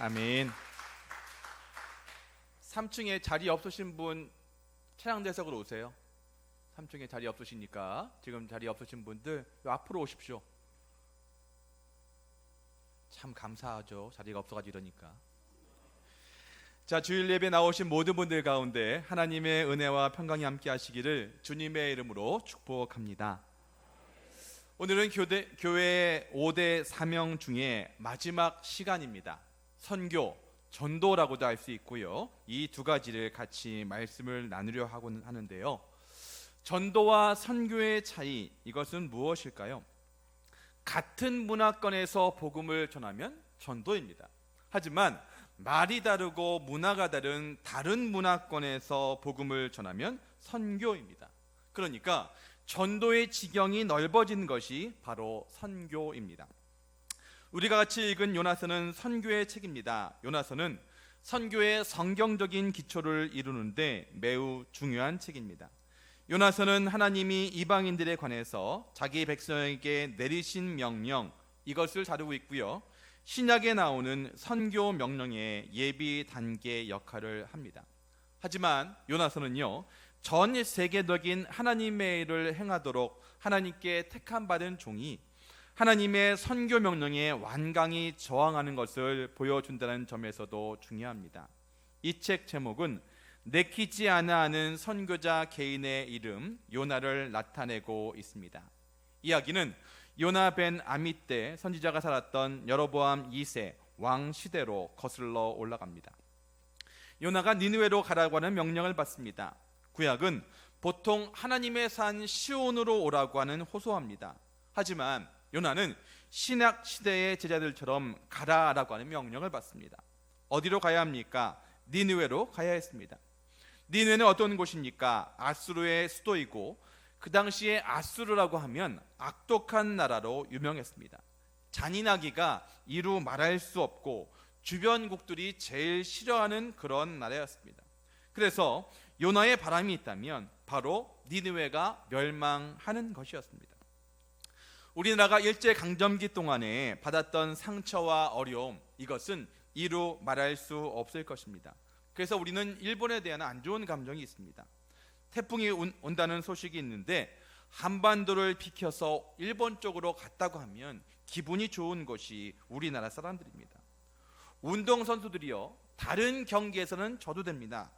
아멘. 3층에 자리 없으신 분 차량대석으로 오세요. 3층에 자리 없으시니까 지금 자리 없으신 분들 앞으로 오십시오. 참 감사하죠. 자리가 없어가지고 이러니까. 자, 주일 예배 나오신 모든 분들 가운데 하나님의 은혜와 평강이 함께 하시기를 주님의 이름으로 축복합니다. 오늘은 교회 5대 사명 중에 마지막 시간입니다. 선교, 전도라고도 할 수 있고요. 이 두 가지를 같이 말씀을 나누려 하는데요. 전도와 선교의 차이, 이것은 무엇일까요? 같은 문화권에서 복음을 전하면 전도입니다. 하지만 말이 다르고 문화가 다른 문화권에서 복음을 전하면 선교입니다. 그러니까 전도의 지경이 넓어진 것이 바로 선교입니다. 우리가 같이 읽은 요나서는 선교의 책입니다. 요나서는 선교의 성경적인 기초를 이루는데 매우 중요한 책입니다. 요나서는 하나님이 이방인들에 관해서 자기 백성에게 내리신 명령, 이것을 다루고 있고요. 신약에 나오는 선교 명령의 예비 단계 역할을 합니다. 하지만 요나서는요, 전 세계적인 하나님의 일을 행하도록 하나님께 택함 받은 종이 하나님의 선교 명령에 완강히 저항하는 것을 보여준다는 점에서도 중요합니다. 이 책 제목은 내키지 않아 하는 선교자 개인의 이름 요나를 나타내고 있습니다. 이야기는 요나 벤 아미떼 선지자가 살았던 여로보암 2세 왕 시대로 거슬러 올라갑니다. 요나가 니느웨로 가라고 하는 명령을 받습니다. 구약은 보통 하나님의 산 시온으로 오라고 하는 호소합니다. 하지만 요나는 신약 시대의 제자들처럼 가라라고 하는 명령을 받습니다. 어디로 가야 합니까? 니느웨로 가야 했습니다. 니느웨는 어떤 곳입니까? 아수르의 수도이고 그 당시에 아수르라고 하면 악독한 나라로 유명했습니다. 잔인하기가 이루 말할 수 없고 주변국들이 제일 싫어하는 그런 나라였습니다. 그래서 요나의 바람이 있다면 바로 니느웨가 멸망하는 것이었습니다. 우리나라가 일제강점기 동안에 받았던 상처와 어려움, 이것은 이루 말할 수 없을 것입니다. 그래서 우리는 일본에 대한 안 좋은 감정이 있습니다. 태풍이 온다는 소식이 있는데 한반도를 비켜서 일본 쪽으로 갔다고 하면 기분이 좋은 것이 우리나라 사람들입니다. 운동선수들이요, 다른 경기에서는 져도 됩니다.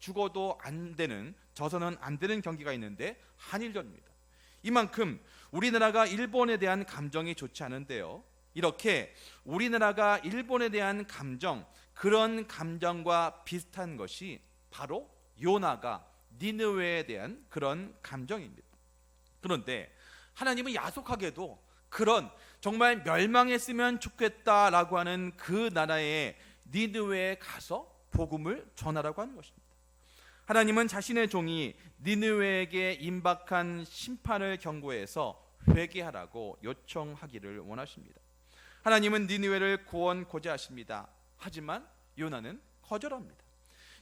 죽어도 안 되는, 져서는 안 되는 경기가 있는데 한일전입니다. 이만큼 우리나라가 일본에 대한 감정이 좋지 않은데요, 이렇게 우리나라가 일본에 대한 감정, 그런 감정과 비슷한 것이 바로 요나가 니느웨에 대한 그런 감정입니다. 그런데 하나님은 야속하게도 그런 정말 멸망했으면 좋겠다라고 하는 그 나라의 니느웨에 가서 복음을 전하라고 하는 것입니다. 하나님은 자신의 종이 니느웨에게 임박한 심판을 경고해서 회개하라고 요청하기를 원하십니다. 하나님은 니느웨를 구원코자 하십니다. 하지만 요나는 거절합니다.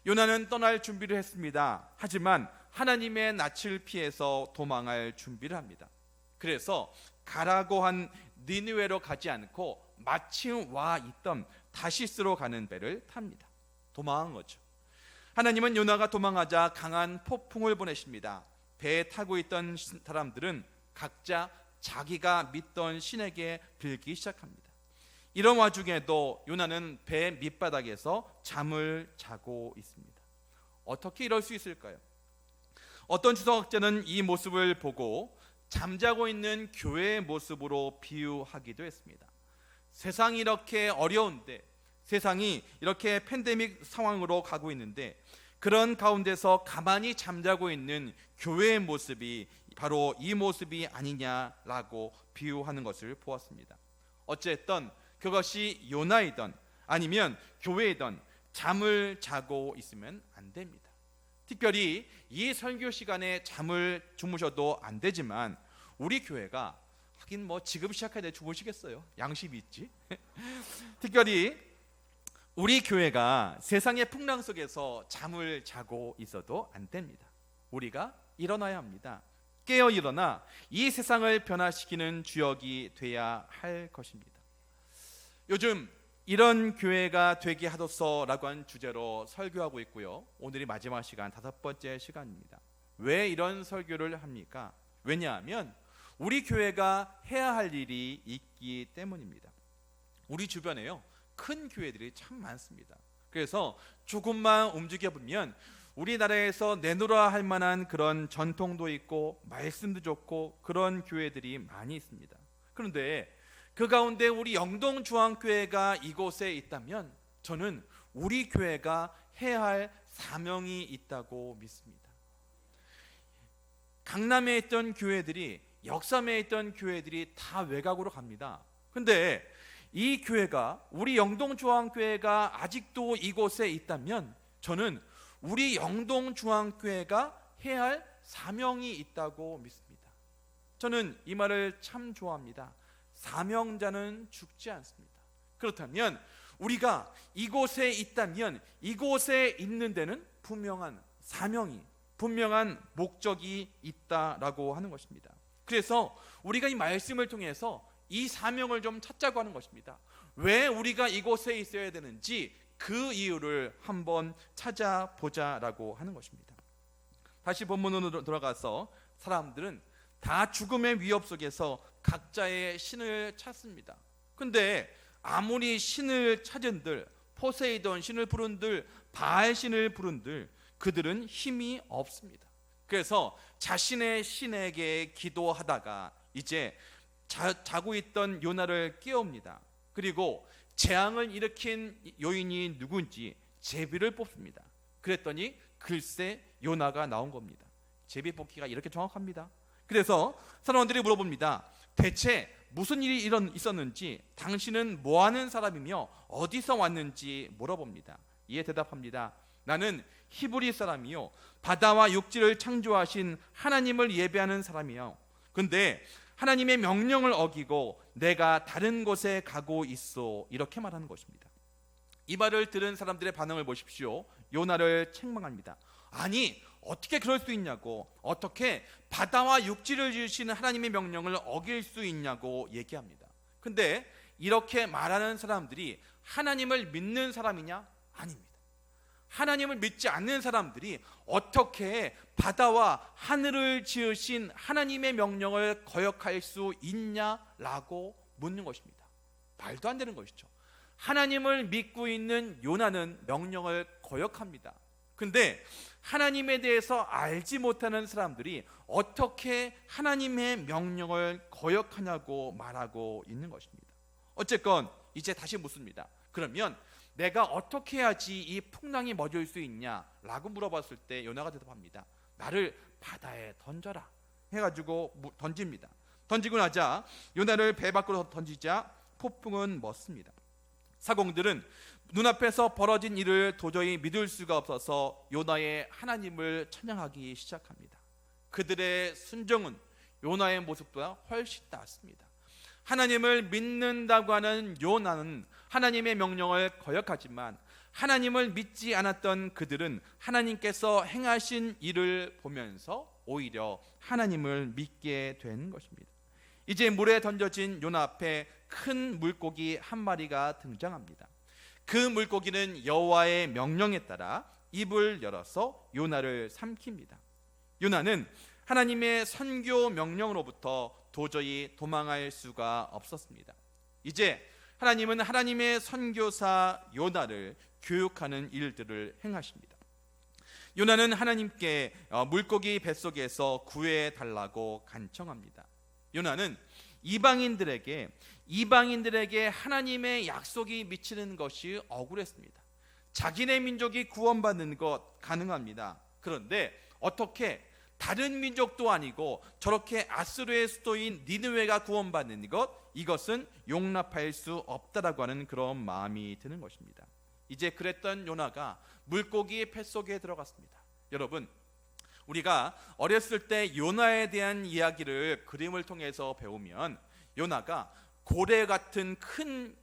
요나는 떠날 준비를 했습니다. 하지만 하나님의 낯을 피해서 도망할 준비를 합니다. 그래서 가라고 한 니느웨로 가지 않고 마침 와 있던 다시스로 가는 배를 탑니다. 도망한 거죠. 하나님은 요나가 도망하자 강한 폭풍을 보내십니다. 배에 타고 있던 사람들은 각자 자기가 믿던 신에게 빌기 시작합니다. 이런 와중에도 요나는 배 밑바닥에서 잠을 자고 있습니다. 어떻게 이럴 수 있을까요? 어떤 주석학자는 이 모습을 보고 잠자고 있는 교회의 모습으로 비유하기도 했습니다. 세상이 이렇게 어려운데, 세상이 이렇게 팬데믹 상황으로 가고 있는데 그런 가운데서 가만히 잠자고 있는 교회의 모습이 바로 이 모습이 아니냐라고 비유하는 것을 보았습니다. 어쨌든 그것이 요나이든 아니면 교회이든 잠을 자고 있으면 안 됩니다. 특별히 이 설교 시간에 잠을 주무셔도 안 되지만 우리 교회가 하긴 뭐 지금 시작해야 돼 주무시겠어요? 양심이 있지. 특별히 우리 교회가 세상의 풍랑 속에서 잠을 자고 있어도 안 됩니다. 우리가 일어나야 합니다. 깨어 일어나 이 세상을 변화시키는 주역이 돼야 할 것입니다. 요즘 이런 교회가 되게 하소서라고 한 주제로 설교하고 있고요. 오늘이 마지막 시간, 5번째 시간입니다. 왜 이런 설교를 합니까? 왜냐하면 우리 교회가 해야 할 일이 있기 때문입니다. 우리 주변에요, 큰 교회들이 참 많습니다. 그래서 조금만 움직여보면 우리나라에서 내놓으라 할 만한 그런 전통도 있고 말씀도 좋고 그런 교회들이 많이 있습니다. 그런데 그 가운데 우리 영동중앙교회가 이곳에 있다면 저는 우리 교회가 해야 할 사명이 있다고 믿습니다. 강남에 있던 교회들이, 역삼에 있던 교회들이 다 외곽으로 갑니다. 근데 이 교회가, 우리 영동중앙교회가 아직도 이곳에 있다면 저는 우리 영동중앙교회가 해야 할 사명이 있다고 믿습니다. 저는 이 말을 참 좋아합니다. 사명자는 죽지 않습니다. 그렇다면 우리가 이곳에 있다면 이곳에 있는 데는 분명한 사명이, 분명한 목적이 있다라고 하는 것입니다. 그래서 우리가 이 말씀을 통해서 이 사명을 좀 찾자고 하는 것입니다. 왜 우리가 이곳에 있어야 되는지 그 이유를 한번 찾아보자라고 하는 것입니다. 다시 본문으로 돌아가서 사람들은 다 죽음의 위협 속에서 각자의 신을 찾습니다. 근데 아무리 신을 찾은들, 포세이돈 신을 부른들, 바알 신을 부른들 그들은 힘이 없습니다. 그래서 자신의 신에게 기도하다가 이제 자고 있던 요나를 깨웁니다. 그리고 재앙을 일으킨 요인이 누군지 제비를 뽑습니다. 그랬더니 글쎄 요나가 나온 겁니다. 제비 뽑기가 이렇게 정확합니다. 그래서 사람들이 물어봅니다. 대체 무슨 일이 있었는지, 당신은 뭐하는 사람이며 어디서 왔는지 물어봅니다. 이에 대답합니다. 나는 히브리 사람이요 바다와 육지를 창조하신 하나님을 예배하는 사람이요. 근데 하나님의 명령을 어기고 내가 다른 곳에 가고 있어, 이렇게 말하는 것입니다. 이 말을 들은 사람들의 반응을 보십시오. 요나를 책망합니다. 아니 어떻게 그럴 수 있냐고, 어떻게 바다와 육지를 지으시는 하나님의 명령을 어길 수 있냐고 얘기합니다. 근데 이렇게 말하는 사람들이 하나님을 믿는 사람이냐? 아닙니다. 하나님을 믿지 않는 사람들이 어떻게 바다와 하늘을 지으신 하나님의 명령을 거역할 수 있냐라고 묻는 것입니다. 말도 안 되는 것이죠. 하나님을 믿고 있는 요나는 명령을 거역합니다. 근데 하나님에 대해서 알지 못하는 사람들이 어떻게 하나님의 명령을 거역하냐고 말하고 있는 것입니다. 어쨌건 이제 다시 묻습니다. 그러면 내가 어떻게 해야지 이 풍랑이 멎을 수 있냐라고 물어봤을 때 요나가 대답합니다. 나를 바다에 던져라 해가지고 던집니다. 던지고 나자 요나를 배 밖으로 던지자 폭풍은 멎습니다. 사공들은 눈앞에서 벌어진 일을 도저히 믿을 수가 없어서 요나의 하나님을 찬양하기 시작합니다. 그들의 순종은 요나의 모습보다 훨씬 낫습니다. 하나님을 믿는다고 하는 요나는 하나님의 명령을 거역하지만 하나님을 믿지 않았던 그들은 하나님께서 행하신 일을 보면서 오히려 하나님을 믿게 된 것입니다. 이제 물에 던져진 요나 앞에 큰 물고기 한 마리가 등장합니다. 그 물고기는 여호와의 명령에 따라 입을 열어서 요나를 삼킵니다. 요나는 하나님의 선교 명령으로부터 도저히 도망할 수가 없었습니다. 이제 하나님은 하나님의 선교사 요나를 교육하는 일들을 행하십니다. 요나는 하나님께 물고기 뱃속에서 구해 달라고 간청합니다. 요나는 이방인들에게 하나님의 약속이 미치는 것이 억울했습니다. 자기네 민족이 구원받는 것 가능합니다. 그런데 어떻게 다른 민족도 아니고 저렇게 아수르의 수도인 니느웨가 구원받는 것, 이것은 용납할 수 없다라고 하는 그런 마음이 드는 것입니다. 이제 그랬던 요나가 물고기 뱃속에 들어갔습니다. 여러분, 우리가 어렸을 때 요나에 대한 이야기를 그림을 통해서 배우면 요나가 고래 같은 큰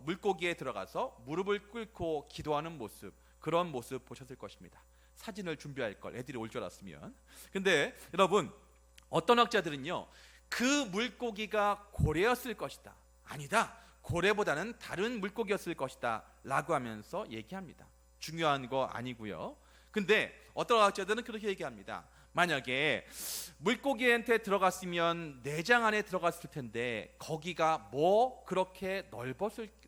물고기에 들어가서 무릎을 꿇고 기도하는 모습, 그런 모습 보셨을 것입니다. 사진을 준비할 걸, 애들이 올 줄 알았으면. 근데 여러분, 어떤 학자들은요 그 물고기가 고래였을 것이다, 아니다, 고래보다는 다른 물고기였을 것이다 라고 하면서 얘기합니다. 중요한 거 아니고요. 근데 어떤 학자들은 그렇게 얘기합니다. 만약에 물고기한테 들어갔으면 내장 안에 들어갔을 텐데 거기가 뭐 그렇게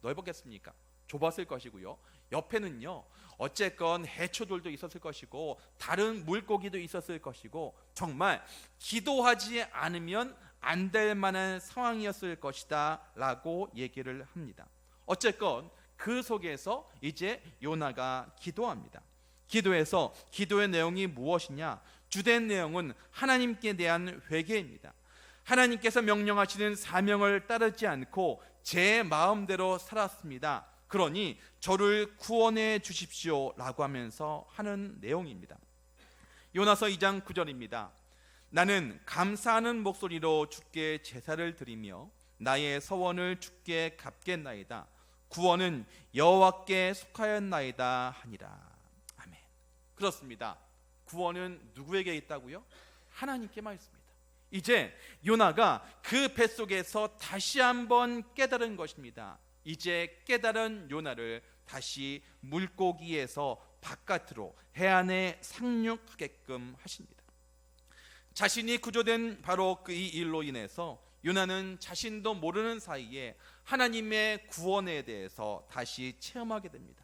넓었겠습니까? 좁았을 것이고요. 옆에는요, 어쨌건 해초들도 있었을 것이고 다른 물고기도 있었을 것이고 정말 기도하지 않으면 안 될 만한 상황이었을 것이다 라고 얘기를 합니다. 어쨌건 그 속에서 이제 요나가 기도합니다. 기도의 내용이 무엇이냐? 주된 내용은 하나님께 대한 회개입니다. 하나님께서 명령하시는 사명을 따르지 않고 제 마음대로 살았습니다. 그러니 저를 구원해 주십시오 라고 하면서 하는 내용입니다. 요나서 2장 9절입니다. 나는 감사하는 목소리로 주께 제사를 드리며 나의 서원을 주께 갚겠나이다. 구원은 여호와께 속하였나이다 하니라. 아멘. 그렇습니다. 구원은 누구에게 있다고요? 하나님께만 있습니다. 이제 요나가 그 뱃속에서 다시 한번 깨달은 것입니다. 이제 깨달은 요나를 다시 물고기에서 바깥으로 해안에 상륙하게끔 하십니다. 자신이 구조된 바로 그 이 일로 인해서 요나는 자신도 모르는 사이에 하나님의 구원에 대해서 다시 체험하게 됩니다.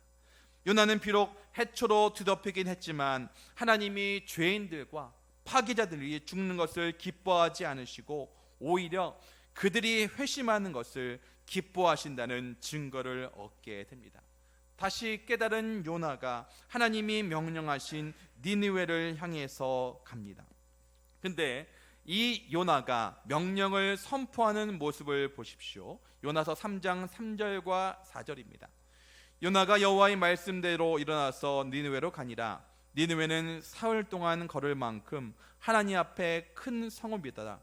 요나는 비록 해초로 뒤덮이긴 했지만 하나님이 죄인들과 파기자들이 죽는 것을 기뻐하지 않으시고 오히려 그들이 회심하는 것을 기뻐하신다는 증거를 얻게 됩니다. 다시 깨달은 요나가 하나님이 명령하신 니느웨를 향해서 갑니다. 근데 이 요나가 명령을 선포하는 모습을 보십시오. 요나서 3장 3절과 4절입니다. 요나가 여호와의 말씀대로 일어나서 니느웨로 가니라. 니느웨는 사흘 동안 걸을 만큼 하나님 앞에 큰 성읍이더라.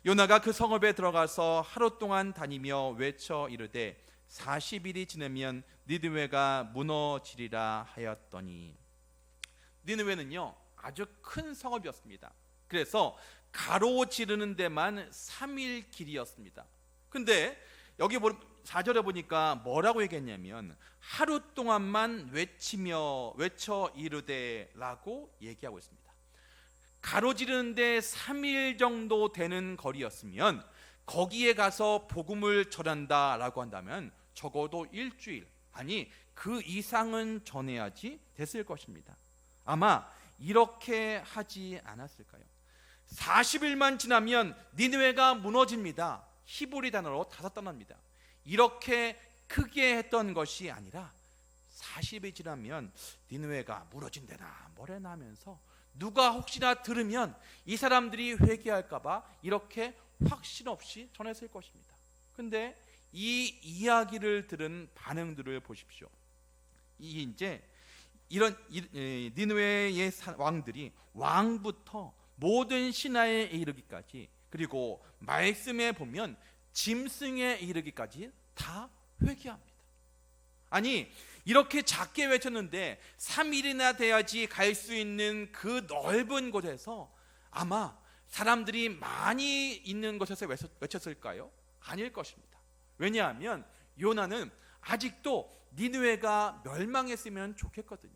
요나가 그 성읍에 들어가서 하루 동안 다니며 외쳐 이르되 40일이 지나면 니느웨가 무너지리라 하였더니. 니느웨는요 아주 큰 성읍이었습니다. 그래서 가로지르는 데만 3일 길이었습니다. 근데 여기 4절에 보니까 뭐라고 얘기했냐면 하루 동안만 외쳐 이르되 라고 얘기하고 있습니다. 가로지르는데 3일 정도 되는 거리였으면 거기에 가서 복음을 전한다 라고 한다면 적어도 일주일, 아니 그 이상은 전해야지 됐을 것입니다. 아마 이렇게 하지 않았을까요? 40일만 지나면 니느웨가 무너집니다. 히브리 단어로 5단어입니다. 이렇게 크게 했던 것이 아니라 40일 지나면 니느웨가 무너진대나 뭐래나 하면서 누가 혹시나 들으면 이 사람들이 회개할까봐 이렇게 확신 없이 전했을 것입니다. 근데 이 이야기를 들은 반응들을 보십시오. 이제 이런 니느웨의 왕들이 왕부터 모든 신하에 이르기까지, 그리고 말씀에 보면 짐승에 이르기까지 다 회개합니다. 아니 이렇게 작게 외쳤는데 3일이나 돼야지 갈 수 있는 그 넓은 곳에서 아마 사람들이 많이 있는 곳에서 외쳤을까요? 아닐 것입니다. 왜냐하면 요나는 아직도 니느웨가 멸망했으면 좋겠거든요.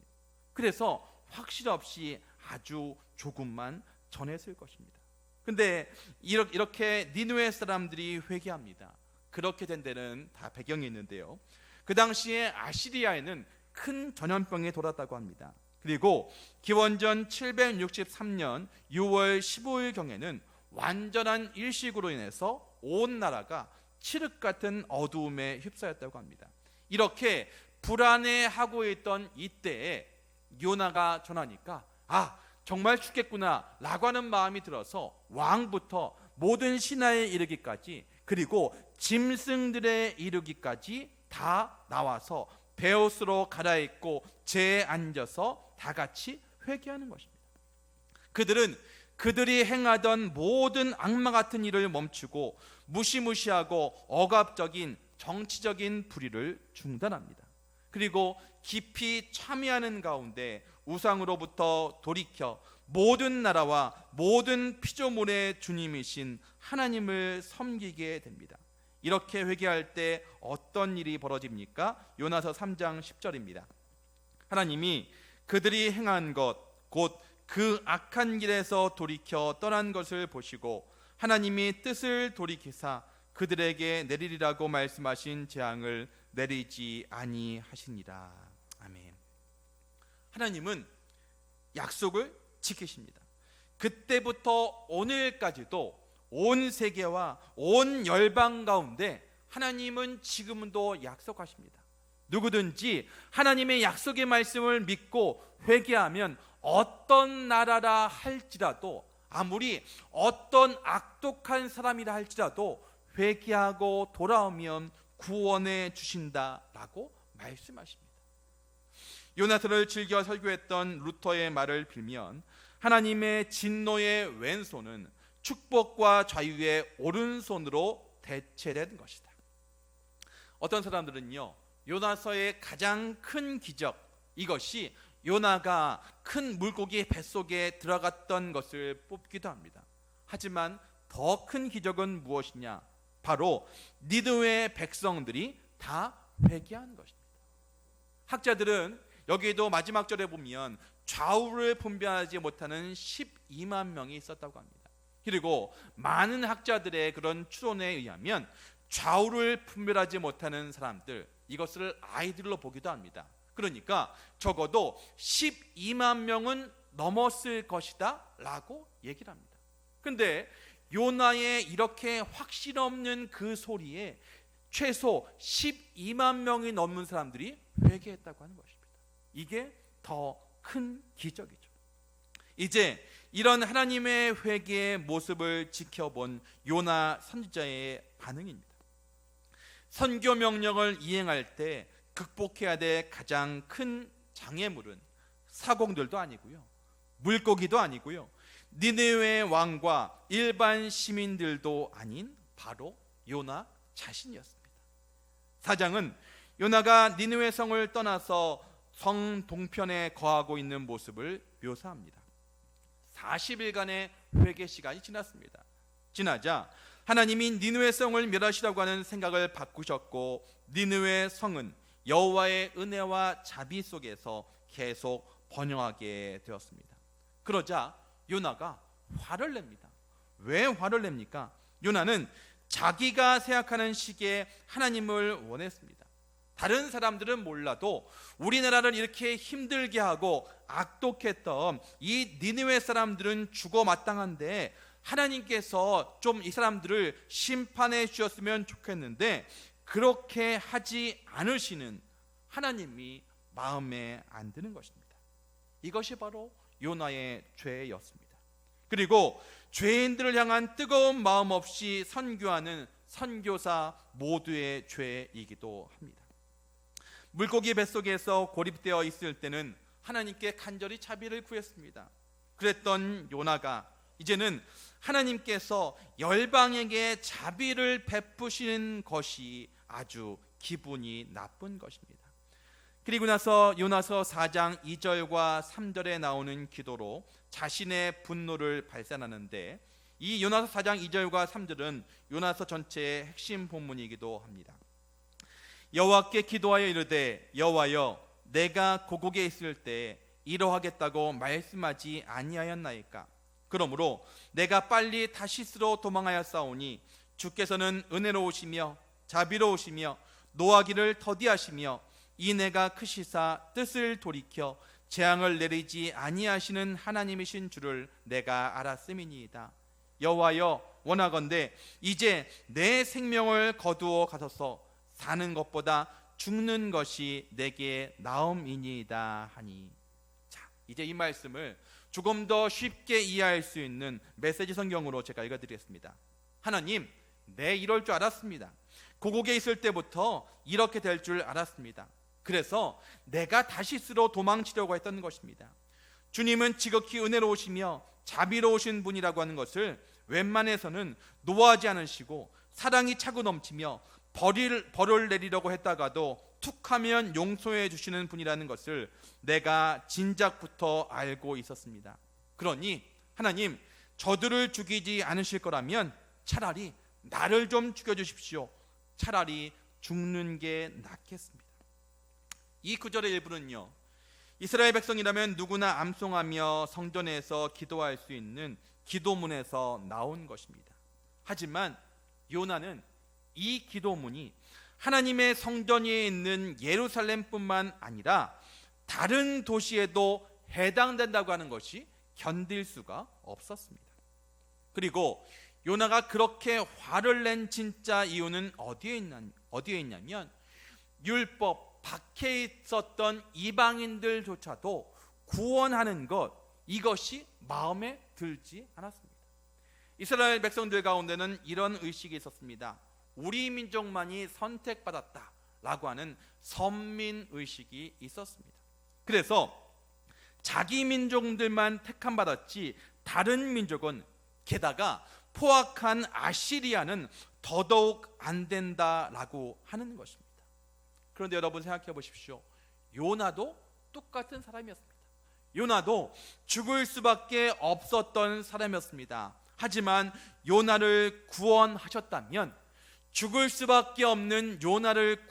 그래서 확실 없이 아주 조금만 전했을 것입니다. 근데 이렇게 니느웨 사람들이 회개합니다. 그렇게 된 데는 다 배경이 있는데요. 그 당시에 아시리아에는 큰 전염병이 돌았다고 합니다. 그리고 기원전 763년 6월 15일경에는 완전한 일식으로 인해서 온 나라가 칠흑 같은 어두움에 휩싸였다고 합니다. 이렇게 불안해하고 있던 이때에 요나가 전하니까 정말 죽겠구나 라고 하는 마음이 들어서 왕부터 모든 신하에 이르기까지, 그리고 짐승들에 이르기까지 다 나와서 베옷으로 갈아입고 재에 앉아서 다 같이 회개하는 것입니다. 그들은 그들이 행하던 모든 악마 같은 일을 멈추고 무시무시하고 억압적인 정치적인 불의를 중단합니다. 그리고 깊이 참여하는 가운데 우상으로부터 돌이켜 모든 나라와 모든 피조물의 주님이신 하나님을 섬기게 됩니다. 이렇게 회개할 때 어떤 일이 벌어집니까? 요나서 3장 10절입니다. 하나님이 그들이 행한 것 곧 그 악한 길에서 돌이켜 떠난 것을 보시고 하나님이 뜻을 돌이키사 그들에게 내리리라고 말씀하신 재앙을 내리지 아니하시니라. 아멘. 하나님은 약속을 지키십니다. 그때부터 오늘까지도 온 세계와 온 열방 가운데 하나님은 지금도 약속하십니다. 누구든지 하나님의 약속의 말씀을 믿고 회개하면 어떤 나라라 할지라도, 아무리 어떤 악독한 사람이라 할지라도 회개하고 돌아오면 구원해 주신다라고 말씀하십니다. 요나서를 즐겨 설교했던 루터의 말을 빌면 하나님의 진노의 왼손은 축복과 자유의 오른손으로 대체된 것이다. 어떤 사람들은요, 요나서의 가장 큰 기적, 이것이 요나가 큰 물고기 뱃속에 들어갔던 것을 뽑기도 합니다. 하지만 더 큰 기적은 무엇이냐? 바로 니느웨 백성들이 다 회개한 것입니다. 학자들은 여기에도 마지막 절에 보면 좌우를 분별하지 못하는 12만 명이 있었다고 합니다. 그리고 많은 학자들의 그런 추론에 의하면 좌우를 분별하지 못하는 사람들, 이것을 아이들로 보기도 합니다. 그러니까 적어도 12만 명은 넘었을 것이다 라고 얘기를 합니다. 그런데 요나의 이렇게 확신 없는 그 소리에 최소 12만 명이 넘는 사람들이 회개했다고 하는 것입니다. 이게 더 큰 기적이죠. 이제 이런 하나님의 회개의 모습을 지켜본 요나 선지자의 반응입니다. 선교 명령을 이행할 때 극복해야 될 가장 큰 장애물은 사공들도 아니고요, 물고기도 아니고요, 니느웨 왕과 일반 시민들도 아닌 바로 요나 자신이었습니다. 4장은 요나가 니느웨 성을 떠나서 성 동편에 거하고 있는 모습을 묘사합니다. 40일간의 회개 시간이 지났습니다. 지나자 하나님이 니느웨 성을 멸하시라고 하는 생각을 바꾸셨고 니느웨 성은 여호와의 은혜와 자비 속에서 계속 번영하게 되었습니다. 그러자 요나가 화를 냅니다. 왜 화를 냅니까? 요나는 자기가 생각하는 식의 하나님을 원했습니다. 다른 사람들은 몰라도 우리나라를 이렇게 힘들게 하고 악독했던 이 니느웨 사람들은 죽어 마땅한데 하나님께서 좀 이 사람들을 심판해 주셨으면 좋겠는데 그렇게 하지 않으시는 하나님이 마음에 안 드는 것입니다. 이것이 바로 요나의 죄였습니다. 그리고 죄인들을 향한 뜨거운 마음 없이 선교하는 선교사 모두의 죄이기도 합니다. 물고기 뱃속에서 고립되어 있을 때는 하나님께 간절히 자비를 구했습니다. 그랬던 요나가 이제는 하나님께서 열방에게 자비를 베푸시는 것이 아주 기분이 나쁜 것입니다. 그리고 나서 요나서 4장 2절과 3절에 나오는 기도로 자신의 분노를 발산하는데, 이 요나서 4장 2절과 3절은 요나서 전체의 핵심 본문이기도 합니다. 여호와께 기도하여 이르되 여호와여 내가 고국에 있을 때 이러하겠다고 말씀하지 아니하였나이까? 그러므로 내가 빨리 다시스로 도망하였사오니 주께서는 은혜로우시며 자비로우시며 노하기를 더디하시며 이 내가 크시사 뜻을 돌이켜 재앙을 내리지 아니하시는 하나님이신 줄을 내가 알았음이니이다. 여호와여 원하건대 이제 내 생명을 거두어 가소서. 사는 것보다 죽는 것이 내게 나음이니이다 하니. 자, 이제 이 말씀을 조금 더 쉽게 이해할 수 있는 메시지 성경으로 제가 읽어드리겠습니다. 하나님, 내 이럴 줄 알았습니다. 고국에 있을 때부터 이렇게 될 줄 알았습니다. 그래서 내가 다시스로 도망치려고 했던 것입니다. 주님은 지극히 은혜로우시며 자비로우신 분이라고 하는 것을 웬만해서는 노하지 않으시고 사랑이 차고 넘치며 벌을 내리려고 했다가도 툭하면 용서해 주시는 분이라는 것을 내가 진작부터 알고 있었습니다. 그러니 하나님, 저들을 죽이지 않으실 거라면 차라리 나를 좀 죽여주십시오. 차라리 죽는 게 낫겠습니다. 이 구절의 일부는요, 이스라엘 백성이라면 누구나 암송하며 성전에서 기도할 수 있는 기도문에서 나온 것입니다. 하지만 요나는 이 기도문이 하나님의 성전이 있는 예루살렘뿐만 아니라 다른 도시에도 해당된다고 하는 것이 견딜 수가 없었습니다. 그리고 요나가 그렇게 화를 낸 진짜 이유는 어디에 있냐면 율법 밖에 있었던 이방인들조차도 구원하는 것, 이것이 마음에 들지 않았습니다. 이스라엘 백성들 가운데는 이런 의식이 있었습니다. 우리 민족만이 선택받았다라고 하는 선민의식이 있었습니다. 그래서 자기 민족들만 택함받았지 다른 민족은, 게다가 포악한 아시리아는 더더욱 안 된다라고 하는 것입니다. 그런데 여러분 생각해 보십시오. 요나도 똑같은 사람이었습니다. 요나도 죽을 수밖에 없었던 사람이었습니다. 하지만 요나를 구원하셨다면, 죽을 수밖에 없는 요나를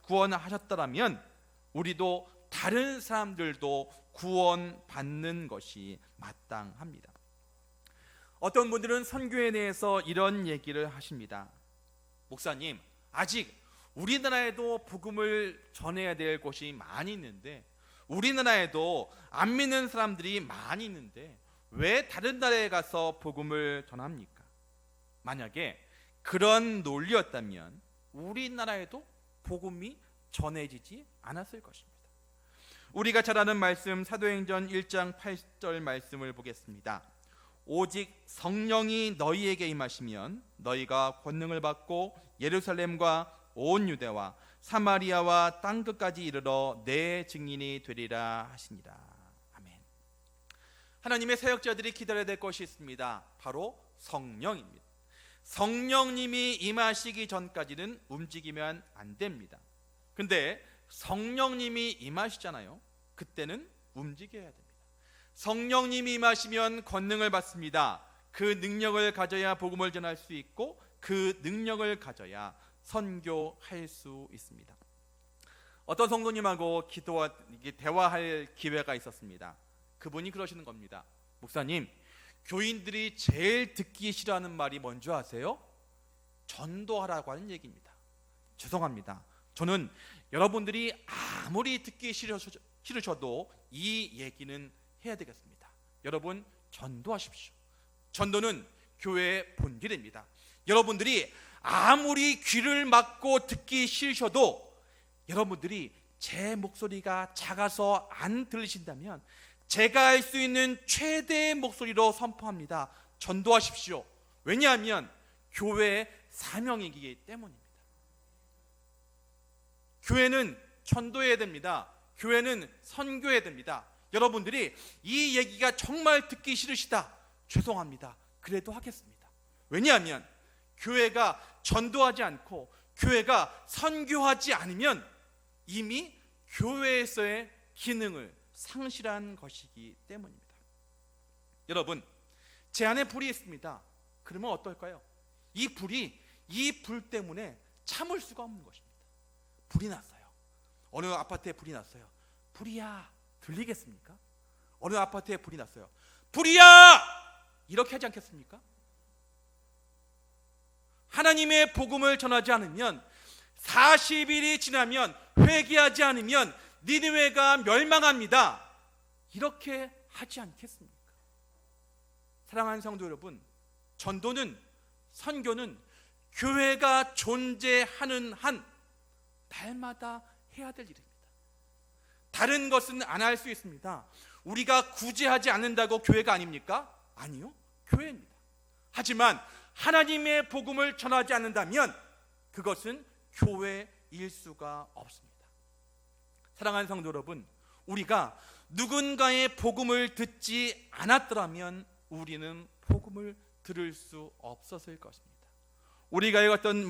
구원하셨다면 우리도 다른 사람들도 구원받는 것이 마땅합니다. 어떤 분들은 선교에 대해서 이런 얘기를 하십니다. 목사님, 아직 우리나라에도 복음을 전해야 될 곳이 많이 있는데, 우리나라에도 안 믿는 사람들이 많이 있는데 왜 다른 나라에 가서 복음을 전합니까? 만약에 그런 논리였다면 우리나라에도 복음이 전해지지 않았을 것입니다. 우리가 잘 아는 말씀, 사도행전 1장 8절 말씀을 보겠습니다. 오직 성령이 너희에게 임하시면 너희가 권능을 받고 예루살렘과 온 유대와 사마리아와 땅끝까지 이르러 내 증인이 되리라 하시니라. 아멘. 하나님의 사역자들이 기다려야 될 것이 있습니다. 바로 성령입니다. 성령님이 임하시기 전까지는 움직이면 안 됩니다. 근데 성령님이 임하시잖아요. 그때는 움직여야 됩니다. 성령님이 임하시면 권능을 받습니다. 그 능력을 가져야 복음을 전할 수 있고, 그 능력을 가져야 선교할 수 있습니다. 어떤 성도님하고 대화할 기회가 있었습니다. 그분이 그러시는 겁니다. 목사님, 교인들이 제일 듣기 싫어하는 말이 뭔지 아세요? 전도하라고 하는 얘기입니다. 죄송합니다. 저는 여러분들이 아무리 듣기 싫으셔도 이 얘기는 해야 되겠습니다. 여러분, 전도하십시오. 전도는 교회의 본질입니다. 여러분들이 아무리 귀를 막고 듣기 싫으셔도 여러분들이 제 목소리가 작아서 안 들리신다면 제가 할 수 있는 최대의 목소리로 선포합니다. 전도하십시오. 왜냐하면 교회의 사명이기 때문입니다. 교회는 전도해야 됩니다. 교회는 선교해야 됩니다. 여러분들이 이 얘기가 정말 듣기 싫으시다, 죄송합니다. 그래도 하겠습니다. 왜냐하면 교회가 전도하지 않고 교회가 선교하지 않으면 이미 교회에서의 기능을 상실한 것이기 때문입니다. 여러분, 제 안에 불이 있습니다. 그러면 어떨까요? 이 불 때문에 참을 수가 없는 것입니다. 불이 났어요. 어느 아파트에 불이 났어요. 불이야, 들리겠습니까? 어느 아파트에 불이 났어요. 불이야! 이렇게 하지 않겠습니까? 하나님의 복음을 전하지 않으면, 40일이 지나면 회개하지 않으면 니느웨가 멸망합니다. 이렇게 하지 않겠습니까? 사랑하는 성도 여러분, 전도는, 선교는 교회가 존재하는 한 날마다 해야 될 일입니다. 다른 것은 안 할 수 있습니다. 우리가 구제하지 않는다고 교회가 아닙니까? 아니요, 교회입니다. 하지만 하나님의 복음을 전하지 않는다면 그것은 교회일 수가 없습니다. 사랑하는 성도 여러분, 우리가 누군가의 복음을 듣지 않았더라면 우리는 복음을 들을 수 없었을 것입니다. 우리가 읽었던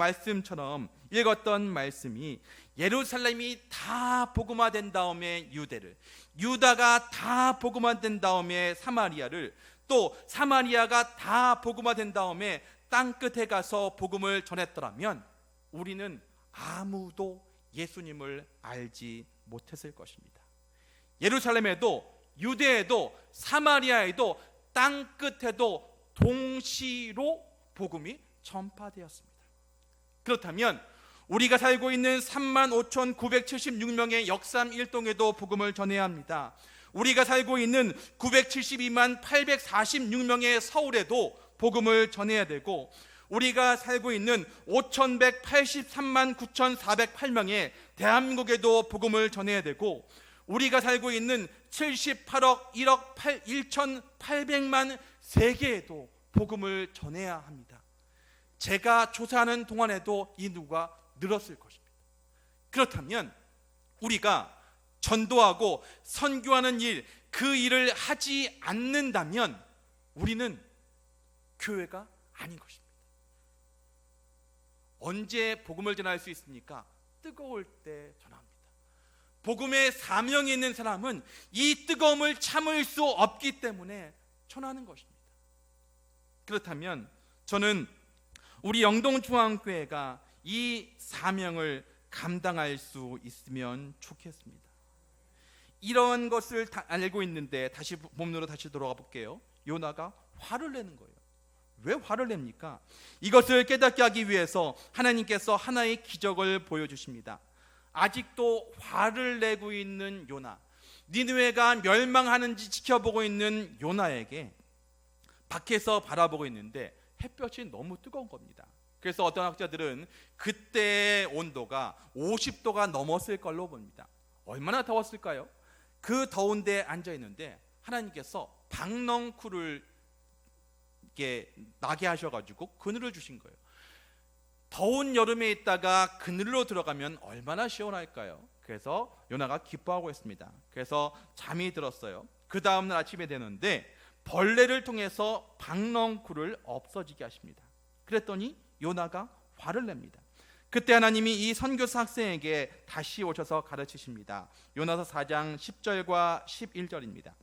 말씀이 예루살렘이 다 복음화된 다음에 유대를, 유다가 다 복음화된 다음에 사마리아를, 또 사마리아가 다 복음화된 다음에 땅끝에 가서 복음을 전했더라면 우리는 아무도 예수님을 알지 못했을 것입니다. 예루살렘에도 유대에도 사마리아에도 땅끝에도 동시로 복음이 전파되었습니다. 그렇다면 우리가 살고 있는 35,976명의 역삼 일동에도 복음을 전해야 합니다. 우리가 살고 있는 972만 846명의 서울에도 복음을 전해야 되고, 우리가 살고 있는 5,183만 9,408명의 대한민국에도 복음을 전해야 되고, 우리가 살고 있는 78억 1억 1,800만 세계에도 복음을 전해야 합니다. 제가 조사하는 동안에도 이 누가 늘었을 것입니다. 그렇다면 우리가 전도하고 선교하는 일, 그 일을 하지 않는다면 우리는 교회가 아닌 것입니다. 언제 복음을 전할 수 있습니까? 뜨거울 때 전합니다. 복음의 사명이 있는 사람은 이 뜨거움을 참을 수 없기 때문에 전하는 것입니다. 그렇다면 저는 우리 영동중앙교회가 이 사명을 감당할 수 있으면 좋겠습니다. 이런 것을 알고 있는데 다시 본문으로 다시 돌아가 볼게요. 요나가 화를 내는 거예요. 왜 화를 냅니까? 이것을 깨닫게 하기 위해서 하나님께서 하나의 기적을 보여주십니다. 아직도 화를 내고 있는 요나, 니느웨가 멸망하는지 지켜보고 있는 요나에게 밖에서 바라보고 있는데 햇볕이 너무 뜨거운 겁니다. 그래서 어떤 학자들은 그때의 온도가 50도가 넘었을 걸로 봅니다. 얼마나 더웠을까요? 그 더운 데 앉아 있는데 하나님께서 박넝쿨을 이렇게 나게 하셔가지고 그늘을 주신 거예요. 더운 여름에 있다가 그늘로 들어가면 얼마나 시원할까요? 그래서 요나가 기뻐하고 있습니다. 그래서 잠이 들었어요. 그 다음날 아침에 되는데 벌레를 통해서 박넝쿨을 없어지게 하십니다. 그랬더니 요나가 화를 냅니다. 그때 하나님이 이 선교사 학생에게 다시 오셔서 가르치십니다. 요나서 4장 10절과 11절입니다.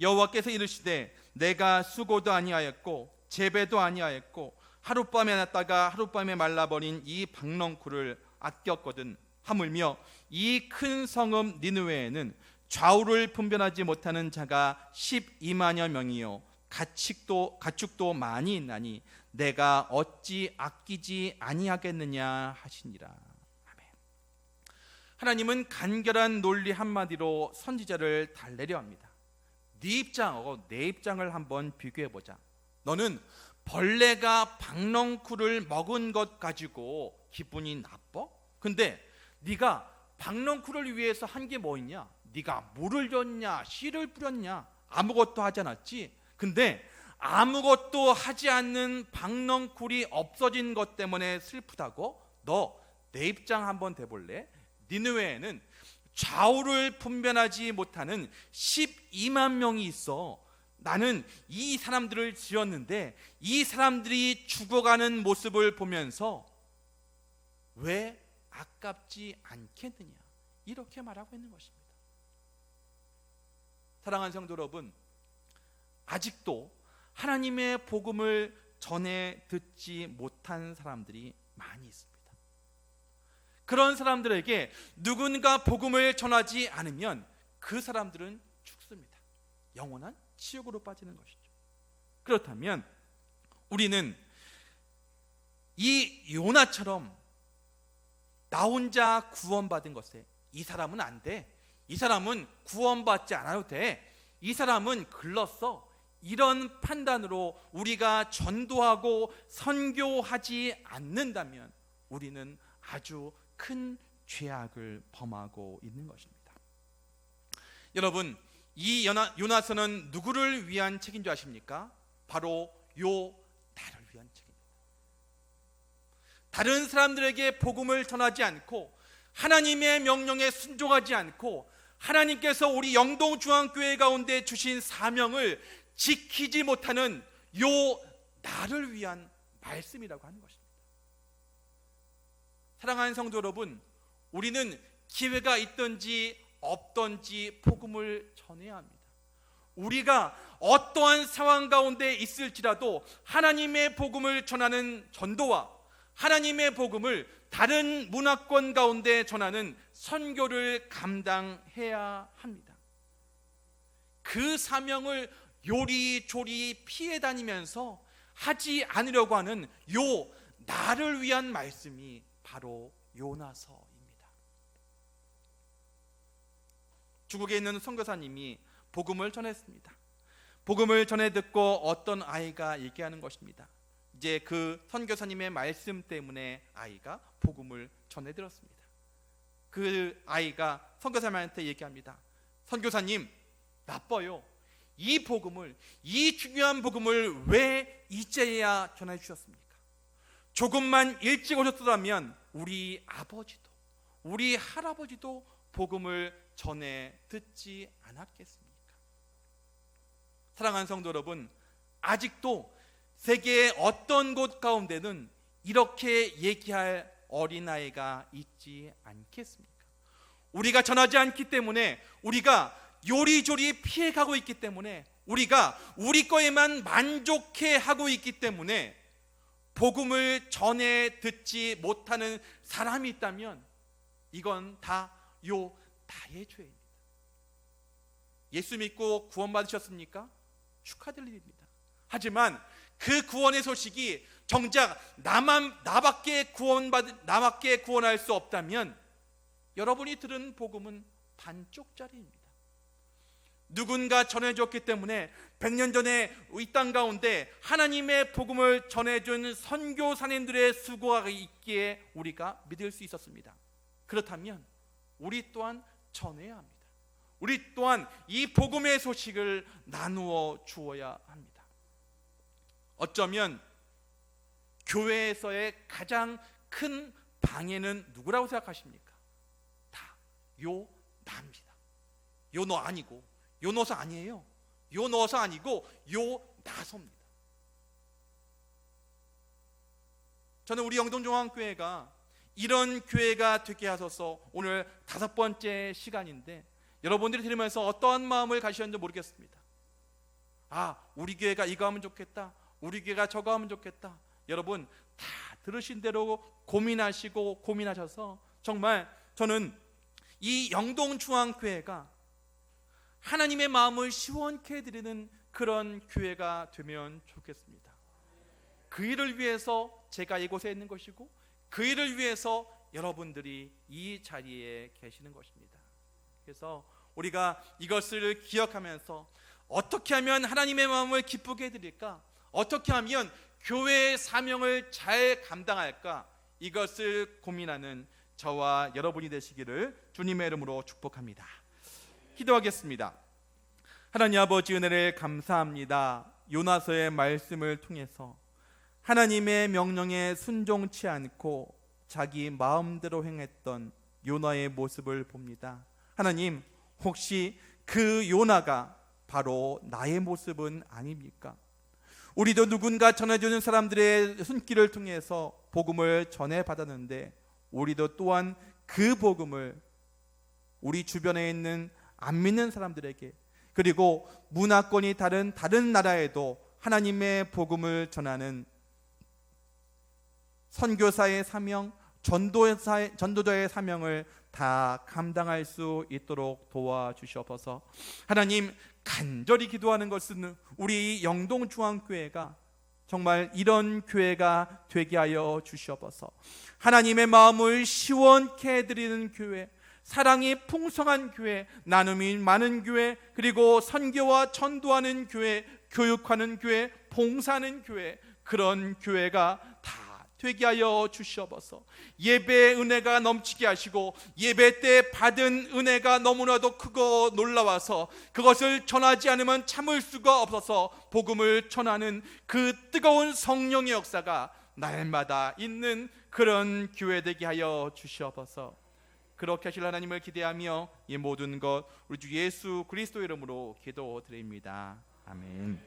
여호와께서 이르시되 내가 수고도 아니하였고 재배도 아니하였고 하룻밤에 났다가 하룻밤에 말라버린 이 박넝쿨을 아꼈거든. 하물며 이 큰 성읍 니느웨에는 좌우를 분별하지 못하는 자가 12만여 명이요 가축도 많이 있나니 내가 어찌 아끼지 아니하겠느냐 하시니라. 아멘. 하나님은 간결한 논리 한마디로 선지자를 달래려 합니다. 네 입장하고 내 입장을 한번 비교해보자. 너는 벌레가 박넝쿨을 먹은 것 가지고 기분이 나빠? 근데 네가 박넝쿨을 위해서 한 게 뭐 있냐? 네가 물을 줬냐? 씨를 뿌렸냐? 아무것도 하지 않았지? 근데 아무것도 하지 않는 박넝쿨이 없어진 것 때문에 슬프다고? 너 내 입장 한번 대볼래? 니느웨에는 좌우를 분별하지 못하는 12만 명이 있어. 나는 이 사람들을 지었는데 이 사람들이 죽어가는 모습을 보면서 왜 아깝지 않겠느냐, 이렇게 말하고 있는 것입니다. 사랑하는 성도 여러분, 아직도 하나님의 복음을 전해 듣지 못한 사람들이 많이 있습니다. 그런 사람들에게 누군가 복음을 전하지 않으면 그 사람들은 죽습니다. 영원한 지옥으로 빠지는 것이죠. 그렇다면 우리는 이 요나처럼 나 혼자 구원받은 것에 이 사람은 안 돼, 이 사람은 구원받지 않아도 돼, 이 사람은 글렀어, 이런 판단으로 우리가 전도하고 선교하지 않는다면 우리는 아주 큰 죄악을 범하고 있는 것입니다. 여러분, 이 요나서는 누구를 위한 책인 줄 아십니까? 바로 나를 위한 책입니다. 다른 사람들에게 복음을 전하지 않고 하나님의 명령에 순종하지 않고 하나님께서 우리 영동중앙교회 가운데 주신 사명을 지키지 못하는 나를 위한 말씀이라고 하는 것입니다. 사랑하는 성도 여러분, 우리는 기회가 있든지 없든지 복음을 전해야 합니다. 우리가 어떠한 상황 가운데 있을지라도 하나님의 복음을 전하는 전도와 하나님의 복음을 다른 문화권 가운데 전하는 선교를 감당해야 합니다. 그 사명을 요리조리 피해 다니면서 하지 않으려고 하는 요 나를 위한 말씀이 바로 요나서입니다. 중국에 있는 선교사님이 복음을 전했습니다. 복음을 전해 듣고 어떤 아이가 얘기하는 것입니다. 이제 그 선교사님의 말씀 때문에 아이가 복음을 전해 들었습니다. 그 아이가 선교사님한테 얘기합니다. 선교사님, 나빠요. 이 복음을, 이 중요한 복음을 왜 이제야 전해 주셨습니까? 조금만 일찍 오셨더라면 우리 아버지도 우리 할아버지도 복음을 전해 듣지 않았겠습니까? 사랑하는 성도 여러분, 아직도 세계의 어떤 곳 가운데는 이렇게 얘기할 어린아이가 있지 않겠습니까? 우리가 전하지 않기 때문에, 우리가 요리조리 피해가고 있기 때문에, 우리가 우리 거에만 만족해 하고 있기 때문에 복음을 전해 듣지 못하는 사람이 있다면 이건 다 나의 죄입니다. 예수 믿고 구원받으셨습니까? 축하드릴 일입니다. 하지만 그 구원의 소식이 정작 나밖에 구원할 수 없다면 여러분이 들은 복음은 반쪽짜리입니다. 누군가 전해줬기 때문에 100년 전에 이 땅 가운데 하나님의 복음을 전해준 선교사님들의 수고가 있기에 우리가 믿을 수 있었습니다. 그렇다면 우리 또한 전해야 합니다. 우리 또한 이 복음의 소식을 나누어 주어야 합니다. 어쩌면 교회에서의 가장 큰 방해는 누구라고 생각하십니까? 다 나입니다. 너 아니고, 너서 아니에요. 너서 아니고 나서입니다. 저는 우리 영동종합교회가 이런 교회가 되게 하셔서 오늘 5번째 시간인데, 여러분들이 들으면서 어떠한 마음을 가지셨는지 모르겠습니다. 우리 교회가 이거 하면 좋겠다, 우리 교회가 저거 하면 좋겠다. 여러분 다 들으신 대로 고민하셔서 정말 저는 이 영동중앙교회가 하나님의 마음을 시원케 해드리는 그런 교회가 되면 좋겠습니다. 그 일을 위해서 제가 이곳에 있는 것이고, 그 일을 위해서 여러분들이 이 자리에 계시는 것입니다. 그래서 우리가 이것을 기억하면서 어떻게 하면 하나님의 마음을 기쁘게 해드릴까, 어떻게 하면 교회의 사명을 잘 감당할까, 이것을 고민하는 저와 여러분이 되시기를 주님의 이름으로 축복합니다. 기도하겠습니다. 하나님 아버지, 은혜를 감사합니다. 요나서의 말씀을 통해서 하나님의 명령에 순종치 않고 자기 마음대로 행했던 요나의 모습을 봅니다. 하나님, 혹시 그 요나가 바로 나의 모습은 아닙니까? 우리도 누군가 전해주는 사람들의 손길을 통해서 복음을 전해받았는데, 우리도 또한 그 복음을 우리 주변에 있는 안 믿는 사람들에게, 그리고 문화권이 다른 나라에도 하나님의 복음을 전하는 선교사의 사명, 전도자의 사명을 다 감당할 수 있도록 도와주시옵소서. 하나님, 간절히 기도하는 것은 우리 영동중앙교회가 정말 이런 교회가 되게 하여 주시옵소서. 하나님의 마음을 시원케 해드리는 교회, 사랑이 풍성한 교회, 나눔이 많은 교회, 그리고 선교와 전도하는 교회, 교육하는 교회, 봉사하는 교회, 그런 교회가 다 되게 하여 주시옵소서. 예배의 은혜가 넘치게 하시고, 예배 때 받은 은혜가 너무나도 크고 놀라워서 그것을 전하지 않으면 참을 수가 없어서 복음을 전하는 그 뜨거운 성령의 역사가 날마다 있는 그런 교회 되게 하여 주시옵소서. 그렇게 하실 하나님을 기대하며 이 모든 것 우리 주 예수 그리스도 이름으로 기도드립니다. 아멘.